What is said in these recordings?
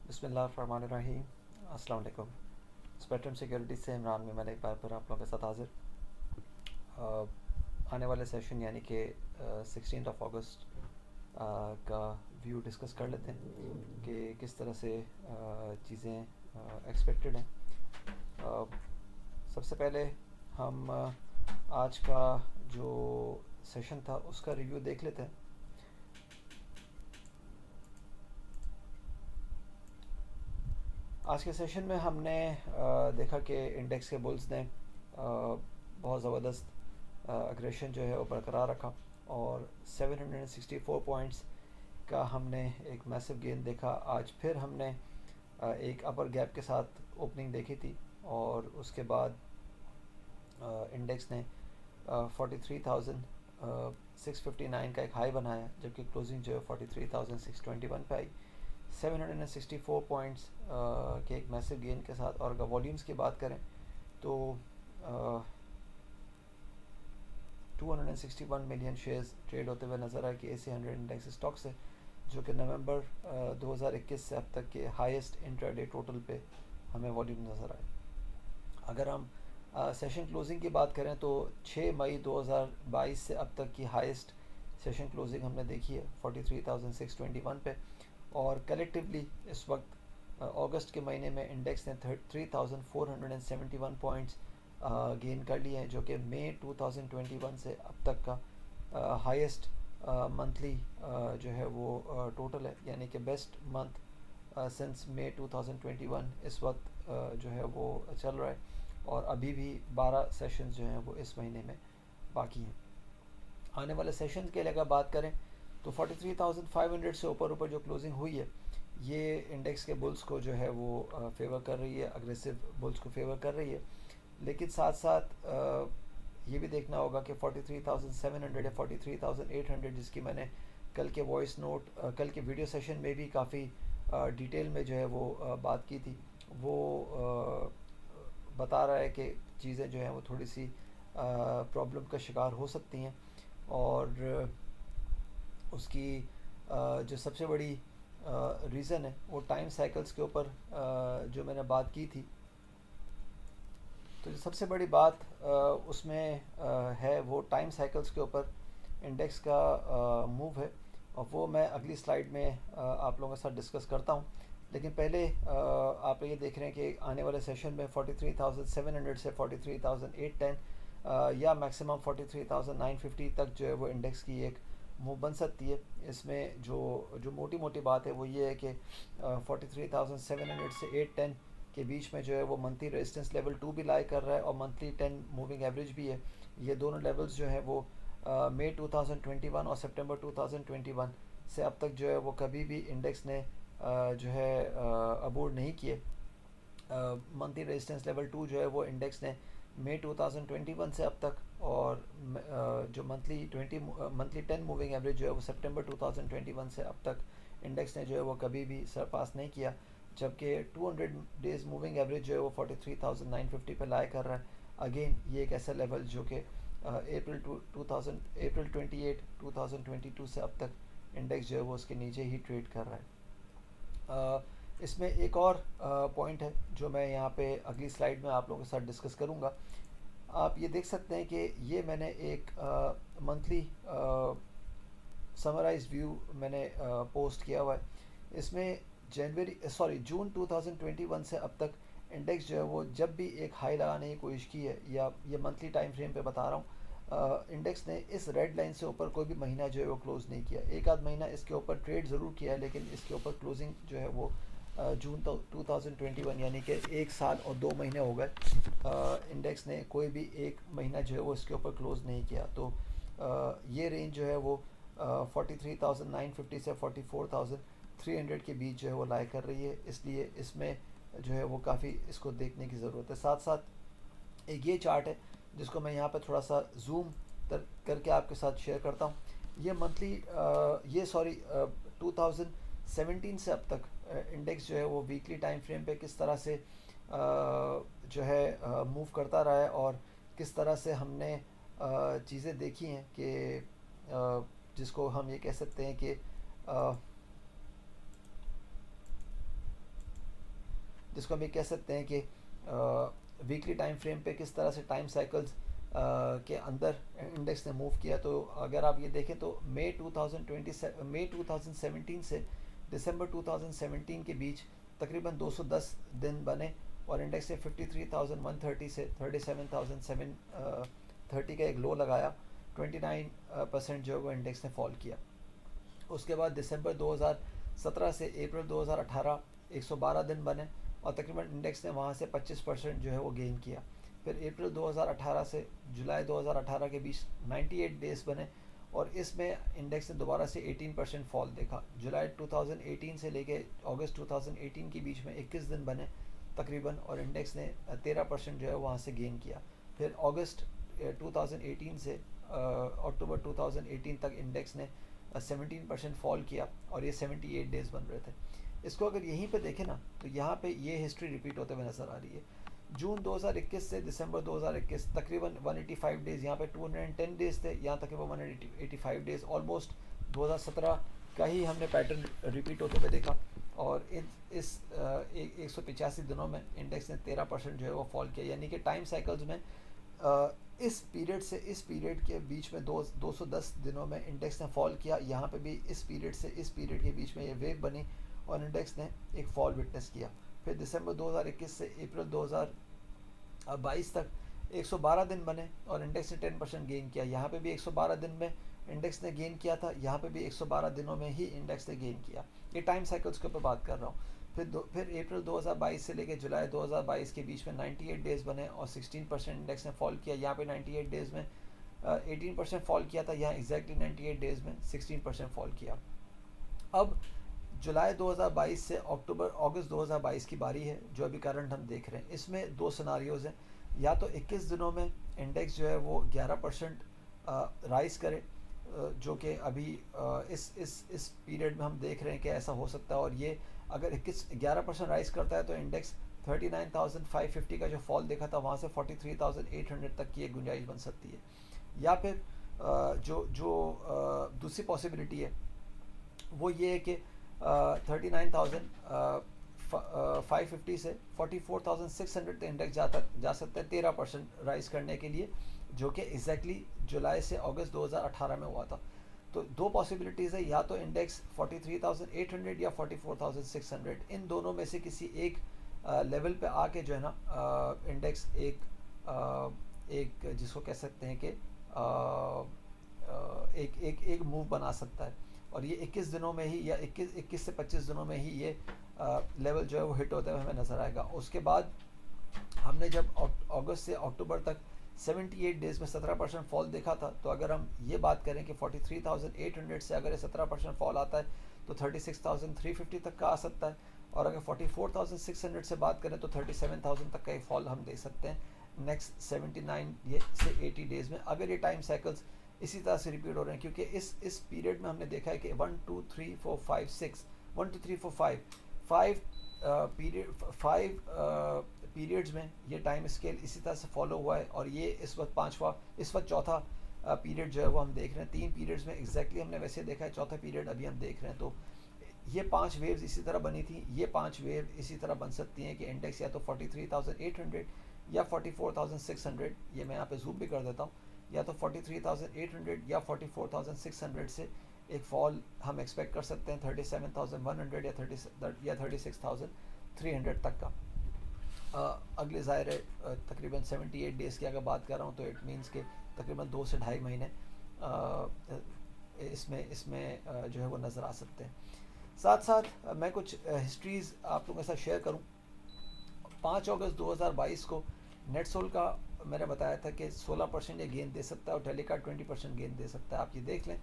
बिस्मिल्लाहिर्रहमानिर्रहीम। अस्सलाम वालेकुम। स्पेक्ट्रम सिक्योरिटी से इमरान में मैंने एक बार फिर आप लोगों के साथ हाजिर। आने वाले सेशन यानी कि 16 अगस्त का व्यू डिस्कस कर लेते हैं कि किस तरह से चीज़ें एक्सपेक्टेड हैं। सबसे पहले हम आज का जो सेशन था उसका रिव्यू देख लेते हैं। आज के सेशन में हमने देखा कि इंडेक्स के बुल्स ने बहुत ज़बरदस्त अग्रेशन जो है वो बरकरार रखा और 764 पॉइंट्स का हमने एक मैसिव गेन देखा। आज फिर हमने एक अपर गैप के साथ ओपनिंग देखी थी और उसके बाद इंडेक्स ने 43,659 का एक हाई बनाया, जबकि क्लोजिंग जो है 43,621 पे आई। 764 पॉइंट्स के एक मैसिव गेन के साथ। और अगर वॉल्यूम्स की बात करें तो 261 मिलियन शेयर्स ट्रेड होते हुए नज़र आए कि AC 100 इंडेक्स स्टॉक से, जो कि नवंबर 2021 से अब तक के हाईएस्ट इंट्राडे टोटल पे हमें वॉल्यूम नज़र आए। अगर हम सेशन क्लोजिंग की बात करें तो 6 मई 2022 से अब तक की हाईएस्ट सेशन क्लोजिंग हमने देखी है 43,621 पे। और कलेक्टिवली इस वक्त अगस्त के महीने में इंडेक्स ने 3,471 पॉइंट्स गेन कर लिए हैं, जो कि मई 2021 से अब तक का हाईएस्ट मंथली जो है वो टोटल है, यानी कि बेस्ट मंथ सिंस मई 2021 इस वक्त जो है वो चल रहा है। और अभी भी 12 सेशंस जो हैं वो इस महीने में बाकी हैं। आने वाले सेशंस के लिए अगर बात करें तो 43,500 से ऊपर ऊपर जो क्लोजिंग हुई है, ये इंडेक्स के बुल्स को जो है वो फेवर कर रही है, अग्रेसिव बुल्स को फेवर कर रही है। लेकिन साथ साथ ये भी देखना होगा कि 43,700 या 43,800, जिसकी मैंने कल के वॉइस नोट कल के वीडियो सेशन में भी काफ़ी डिटेल में जो है वो बात की थी, वो बता रहा है कि चीज़ें जो हैं वो थोड़ी सी प्रॉब्लम का शिकार हो सकती हैं। और उसकी जो सबसे बड़ी रीज़न है वो टाइम साइकिल्स के ऊपर जो मैंने बात की थी। तो जो सबसे बड़ी बात उसमें है वो टाइम साइकिल्स के ऊपर इंडेक्स का मूव है, और वो मैं अगली स्लाइड में आप लोगों के साथ डिस्कस करता हूँ। लेकिन पहले आप ये देख रहे हैं कि आने वाले सेशन में 43,700 से 43,810 या मैक्सिमम 43,950 तक जो है वो इंडेक्स की एक मूव बन सकती है। इसमें जो जो मोटी मोटी बात है वो ये है कि 43,700 से 810 के बीच में जो है वो मंथली रेजिस्टेंस लेवल 2 भी लाई कर रहा है और मंथली 10 मूविंग एवरेज भी है। ये दोनों लेवल्स जो है वो मई 2021 और सितंबर 2021 से अब तक जो है वो कभी भी इंडेक्स ने जो है अबोर्ड नहीं किए। मंथली रेजिस्टेंस लेवल 2 जो है वो इंडेक्स ने मई 2021 से अब तक, और जो मंथली 10 मूविंग एवरेज जो है वो सितंबर 2021 से अब तक इंडेक्स ने जो है वो कभी भी सरपास नहीं किया। जबकि 200 डेज मूविंग एवरेज जो है वो 43,950 पे लाई कर रहा है। अगेन ये एक ऐसा लेवल जो कि अप्रैल 28 2022 से अब तक इंडेक्स जो है वो उसके नीचे ही ट्रेड कर रहा है। इसमें एक और पॉइंट है जो मैं यहाँ पे अगली स्लाइड में आप लोगों के साथ डिस्कस करूँगा। आप ये देख सकते हैं कि ये मैंने एक मंथली समराइज व्यू मैंने पोस्ट किया हुआ है। इसमें जून 2021 से अब तक इंडेक्स जो है वो जब भी एक हाई लगाने की कोशिश की है, या ये मंथली टाइम फ्रेम पे बता रहा हूँ, इंडेक्स ने इस रेड लाइन से ऊपर कोई भी महीना जो है वो क्लोज नहीं किया। एक आध महीना इसके ऊपर ट्रेड ज़रूर किया है, लेकिन इसके ऊपर क्लोजिंग जो है वो जून 2021 यानी कि 1 साल और 2 महीने हो गए, इंडेक्स ने कोई भी एक महीना जो है वो इसके ऊपर क्लोज नहीं किया। तो ये रेंज जो है वो 43,950 से 44,300 के बीच जो है वो लाई कर रही है। इसलिए इसमें जो है वो काफ़ी इसको देखने की ज़रूरत है। साथ साथ एक ये चार्ट है जिसको मैं यहाँ पर थोड़ा सा जूम करके आपके साथ शेयर करता हूँ। ये मंथली ये सॉरी 2017 से अब तक इंडेक्स जो है वो वीकली टाइम फ्रेम पे किस तरह से जो है मूव करता रहा है, और किस तरह से हमने चीज़ें देखी हैं कि जिसको हम ये कह सकते हैं कि जिसको हम ये कह सकते हैं कि वीकली टाइम फ्रेम पे किस तरह से टाइम साइकिल्स के अंदर इंडेक्स ने मूव किया। तो अगर आप ये देखें तो मई 2017 से दिसंबर 2017 के बीच तकरीबन 210 दिन बने और इंडेक्स ने 53,130 से 37,730 का एक लो लगाया। 29% जो है वो इंडेक्स ने फॉल किया। उसके बाद दिसंबर 2017 से अप्रैल 2018 112 दिन बने और तकरीबन इंडेक्स ने वहाँ से 25% जो है वो गेन किया। फिर अप्रैल 2018 से जुलाई 2018 के बीच 98 डेज बने और इसमें इंडेक्स ने दोबारा से 18% फॉल देखा। जुलाई 2018 से लेके अगस्त 2018 के बीच में 21 दिन बने तकरीबन और इंडेक्स ने 13% जो है वहाँ से गेन किया। फिर अगस्त 2018 से अक्टूबर 2018 तक इंडेक्स ने 17% फॉल किया और ये 78 डेज बन रहे थे। इसको अगर यहीं पे देखें ना तो यहाँ पे ये हिस्ट्री रिपीट होते हुए नज़र आ रही है। जून 2021 से दिसंबर 2021 तकरीबन 185 डेज़, यहाँ पे 210 डेज़ थे, यहाँ तकरीबन 185 डेज़, ऑलमोस्ट 2017 का ही हमने पैटर्न रिपीट होते हुए देखा। और इस 185 दिनों में इंडेक्स ने 13% जो है वो फॉल किया। यानी कि टाइम साइकिल्स में इस पीरियड से इस पीरियड के बीच में 210 दिनों में इंडेक्स ने फॉल किया। यहाँ पे भी इस पीरियड से इस पीरियड के बीच में ये वेव बनी और इंडेक्स ने एक फॉल विटनेस किया। फिर दिसंबर 2021 से अप्रैल 2022 तक 112 दिन बने और इंडेक्स ने 10% गेन किया। यहाँ पे भी 112 दिन में इंडेक्स ने गेन किया था, यहाँ पे भी 112 दिनों में ही इंडेक्स ने गेन किया। ये टाइम साइकिल्स के ऊपर बात कर रहा हूँ। फिर अप्रैल 2022 से लेकर जुलाई 2022 के बीच में 98 डेज़ बने और 16% इंडेक्स ने फॉल किया। यहाँ पे 98 डेज़ में 18% फॉल किया था, यहाँ एग्जैक्टली 98 डेज़ में 16% फॉल किया। अब जुलाई 2022 से अगस्त 2022 की बारी है, जो अभी करंट हम देख रहे हैं। इसमें दो सिनारियोज़ हैं, या तो 21 दिनों में इंडेक्स जो है वो 11% राइज करे, जो कि अभी इस पीरियड में हम देख रहे हैं कि ऐसा हो सकता है। और ये अगर 11% राइज करता है तो इंडेक्स 39,550 का जो फॉल देखा था वहाँ से 43,800 तक की एक गुंजाइश बन सकती है। या फिर दूसरी पॉसिबिलिटी है वो ये है कि 39,550 से 44,600 तक इंडेक्स जा सकता है 13% राइज करने के लिए, जो कि एग्जैक्टली जुलाई से अगस्त 2018 में हुआ था। तो दो पॉसिबिलिटीज़ है, या तो इंडेक्स 43,800 या 44,600, इन दोनों में से किसी एक लेवल पे आके जो है ना इंडेक्स एक जिसको कह सकते हैं कि एक मूव बना सकता है। और ये 21 दिनों में ही या 21 से 25 दिनों में ही ये लेवल जो है वो हिट होते हुए हमें नज़र आएगा। उसके बाद हमने जब अगस्त से अक्टूबर तक 78 डेज़ में 17% फॉल देखा था, तो अगर हम ये बात करें कि 43,800 से अगर 17% फॉल आता है तो 36,350 तक का आ सकता है। और अगर 44,600 से बात करें तो 37,000 तक का एक फॉल हम दे सकते हैं नेक्स्ट 79 से 80 डेज़ में, अगर ये टाइम साइकिल्स इसी तरह से रिपीट हो रहे हैं। क्योंकि इस पीरियड में हमने देखा है कि 1 2 3 4 5 6 1 2 3 4 5 पीरियड्स में ये टाइम स्केल इसी तरह से फॉलो हुआ है। और ये इस वक्त चौथा पीरियड जो है वो हम देख रहे हैं। 3 पीरियड्स में एग्जैक्टली हमने वैसे देखा है, चौथा पीरियड अभी हम देख रहे हैं। तो ये 5 वेव्स इसी तरह बनी थी, ये 5 वेव इसी तरह बन सकती हैं कि इंडेक्स या तो 43,800 या 44,600, ये मैं यहाँ पे जूम भी कर देता हूँ, या तो 43,800 या 44,600 से एक फॉल हम एक्सपेक्ट कर सकते हैं 37,100 या 36,300 तक का। अगले ज़ाहिर है तकरीबन 78 डेज़ की अगर बात कर रहा हूँ तो इट मीन्स के तकरीबन 2 से ढाई महीने इसमें जो है वो नज़र आ सकते हैं। साथ साथ मैं कुछ हिस्ट्रीज़ आप लोगों के साथ शेयर करूँ। 5 अगस्त 2022 को नेटसोल का मैंने बताया था कि 16% ये गेन दे सकता है और टेलीकार्ड 20% गेन दे सकता है। आप ये देख लें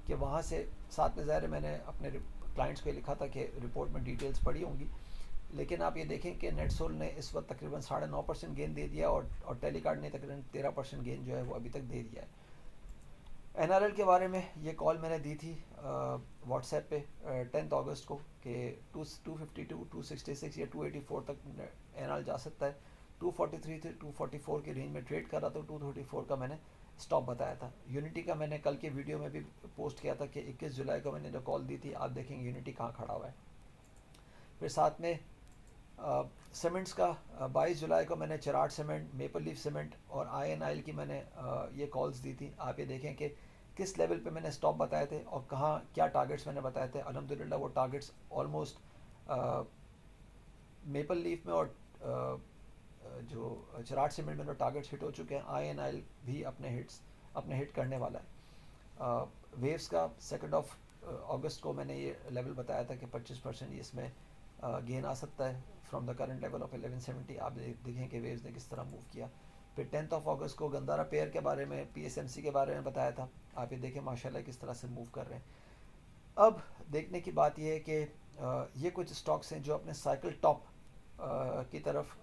कि वहाँ से साथ में ज़ाहिर मैंने अपने क्लाइंट्स को लिखा था कि रिपोर्ट में डिटेल्स पड़ी होंगी, लेकिन आप ये देखें कि नेटसोल ने इस वक्त तकरीबन 9.5% गेन दे दिया और टेलीकार्ड ने तकरीबन 13% गेन जो है वो अभी तक दे दिया है। NRL के बारे में ये कॉल मैंने दी थी व्हाट्सएप पे 10 अगस्त को कि 252, 266 या 284 तक NRL जा सकता है। 243 से 244 के रेंज में ट्रेड कर रहा था, 234 का मैंने स्टॉप बताया था। यूनिटी का मैंने कल के वीडियो में भी पोस्ट किया था कि 21 जुलाई को मैंने जो कॉल दी थी, आप देखेंगे यूनिटी कहाँ खड़ा हुआ है। फिर साथ में सीमेंट्स का 22 जुलाई को मैंने चराट सीमेंट, मेपल लीफ सीमेंट और INIL की मैंने ये कॉल्स दी थी। आप ये देखें कि किस लेवल पे मैंने स्टॉप बताए थे और कहाँ क्या टारगेट्स मैंने बताए थे। अल्हम्दुलिल्लाह वो टारगेट्स ऑलमोस्ट मेपल लीफ में और जो चराट सीमेंट में टारगेट्स हिट हो चुके हैं। INIL भी अपने हिट करने वाला है। वेव्स का 2 अगस्त को मैंने ये लेवल बताया था कि 25% इसमें गेन आ सकता है from the current level of 1170। आप देखें कि वेव्स ने किस तरह मूव किया। फिर 10 अगस्त को गंदारा पेयर के बारे में, PSMC के बारे में बताया था। आप ये देखें माशाल्लाह किस तरह से मूव कर रहे हैं। अब देखने की बात यह है कि ये कुछ स्टॉक्स हैं जो अपने साइकिल टॉप की तरफ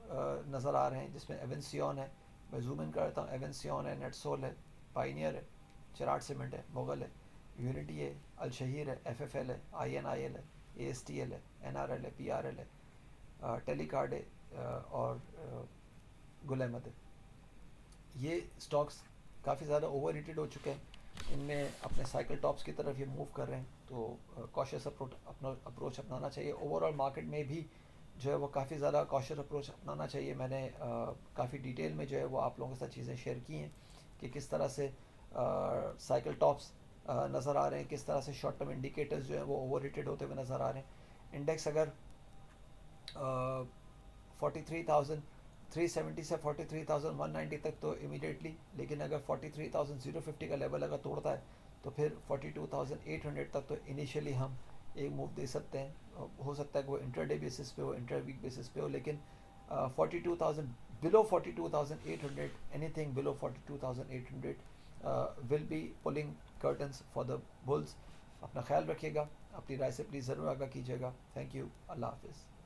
नज़र आ रहे हैं, जिसमें एवेंसियन है। मैं जूम इन करता हूँ। एवेंसियन है, नेटसोल है, पाइनियर है, चराट सीमेंट है, मुगल है, यूनिटी है, अलशहीर है, FFL है, INIL है, ASTL है, NRL है, PRL है, टेलीकार्ड है और गुल अहमद है। ये स्टॉक्स काफ़ी ज़्यादा ओवर हीटेड हो चुके हैं। इनमें अपने साइकिल टॉप्स की तरफ ये मूव कर रहे हैं, तो कॉशियस अप्रोच अपनाना चाहिए। ओवरऑल मार्केट में भी जो है वो काफ़ी ज़्यादा कॉशियस अप्रोच अपनाना चाहिए। मैंने काफ़ी डिटेल में जो है वो आप लोगों के साथ चीज़ें शेयर की हैं कि किस तरह से साइकिल टॉप्स नज़र आ रहे हैं, किस तरह से शॉर्ट टर्म इंडिकेटर्स जो हैं वो ओवर हीटेड होते हुए नज़र आ रहे हैं। इंडेक्स अगर 43,370 से 43,190 तक तो इमीडिएटली, लेकिन अगर 43,050 का लेवल अगर तोड़ता है तो फिर 42,800 तक तो इनिशियली हम एक मूव दे सकते हैं। हो सकता है कि वो इंटरडे बेसिस पे हो, इंटर वीक बेसिस पे हो, लेकिन 42,000 below 42,800, anything below 42,800 will be pulling curtains for the bulls. अपना ख्याल रखिएगा, अपनी राय से प्लीज़ ज़रूर आगाह कीजिएगा। थैंक यू, अल्लाह हाफिज़।